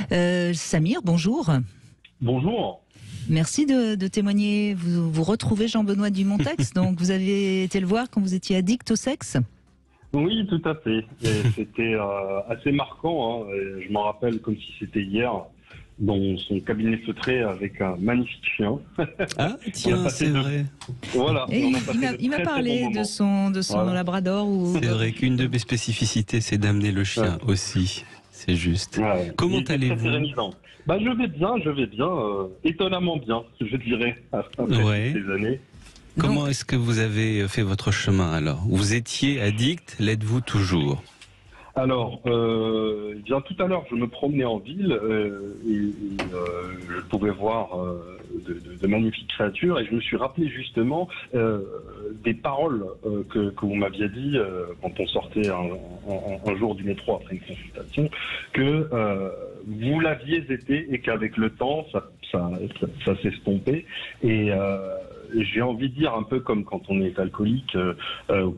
Samir, bonjour. Bonjour. Merci de témoigner. Vous retrouvez Jean-Benoît Dumontex, donc vous avez été le voir quand vous étiez addict au sexe? Oui, tout à fait. C'était assez marquant. Hein. Je m'en rappelle comme si c'était hier, dans son cabinet feutré avec un magnifique chien. Ah, tiens, c'est vrai. Voilà. Et il m'a parlé de son voilà. labrador. C'est vrai qu'une de mes spécificités, c'est d'amener le chien aussi. C'est juste. Ouais. Comment allez-vous? Je vais bien. Étonnamment bien, je dirais, après ces années. Comment est-ce que vous avez fait votre chemin alors? Vous étiez addict, l'êtes-vous toujours? Alors, bien tout à l'heure, je me promenais en ville je pouvais voir de magnifiques créatures et je me suis rappelé justement des paroles que vous m'aviez dit quand on sortait un jour du métro après une consultation, que vous l'aviez été et qu'avec le temps, ça s'estompait et j'ai envie de dire un peu comme quand on est alcoolique,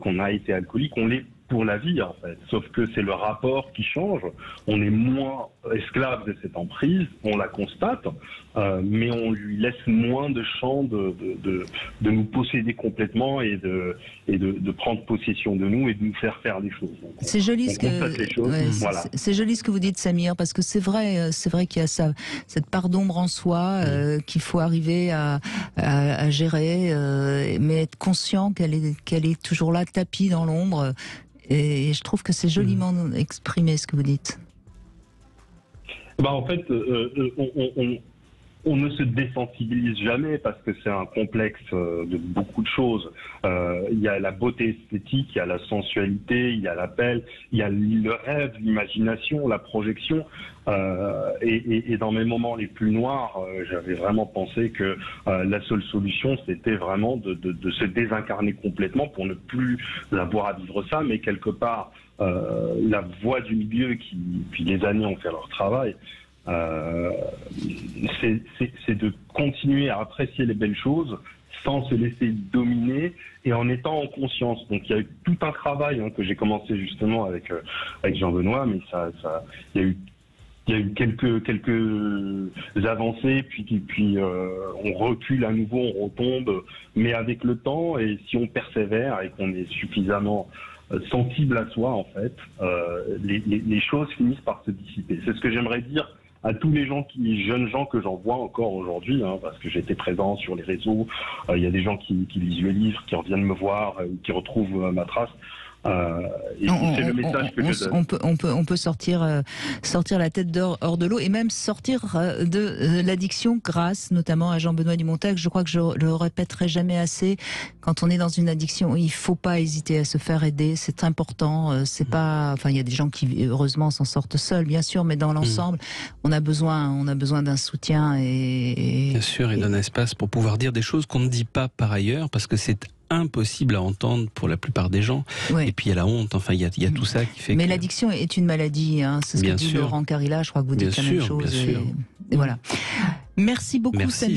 qu'on a été alcoolique, on l'est pour la vie en fait, sauf que c'est le rapport qui change, on est moins esclave de cette emprise, on la constate, mais on lui laisse moins de champ de nous posséder complètement et de prendre possession de nous et de nous faire des choses. C'est joli c'est joli ce que vous dites, Samir, parce que c'est vrai qu'il y a cette part d'ombre en soi qu'il faut arriver à gérer, mais être conscient qu'elle est toujours là, tapie dans l'ombre. Et je trouve que c'est joliment exprimé ce que vous dites. En fait, on ne se désensibilise jamais parce que c'est un complexe de beaucoup de choses. Il y a la beauté esthétique, il y a la sensualité, il y a l'appel, il y a le rêve, l'imagination, la projection. Et dans mes moments les plus noirs, j'avais vraiment pensé que la seule solution, c'était vraiment de se désincarner complètement pour ne plus avoir à vivre ça. Mais quelque part, la voix du milieu qui, depuis des années, ont fait leur travail, c'est de continuer à apprécier les belles choses sans se laisser dominer et en étant en conscience. Donc il y a eu tout un travail que j'ai commencé justement avec Jean-Benoît, mais il y a eu quelques avancées, puis on recule à nouveau, on retombe, mais avec le temps, et si on persévère et qu'on est suffisamment sensible à soi, en fait, les choses finissent par se dissiper. C'est ce que j'aimerais dire à tous les jeunes gens que j'en vois encore aujourd'hui, parce que j'étais présent sur les réseaux. Il y a des gens qui lisent le livre, qui reviennent me voir, qui retrouvent ma trace. C'est le message que je donne. On peut sortir la tête hors de l'eau et même sortir de l'addiction grâce notamment à Jean-Benoît Dumontex. Je crois que je le répéterai jamais assez. Quand on est dans une addiction, il faut pas hésiter à se faire aider. C'est important. C'est pas, il y a des gens qui heureusement s'en sortent seuls, bien sûr, mais dans l'ensemble, on a besoin d'un soutien bien sûr, et d'un espace pour pouvoir dire des choses qu'on ne dit pas par ailleurs, parce que c'est impossible à entendre pour la plupart des gens. Oui. Et puis il y a la honte, il y a tout ça qui fait Mais l'addiction est une maladie, c'est ce que dit Laurent Carilla, je crois que vous dites la même chose. Et voilà. Merci beaucoup, Samir.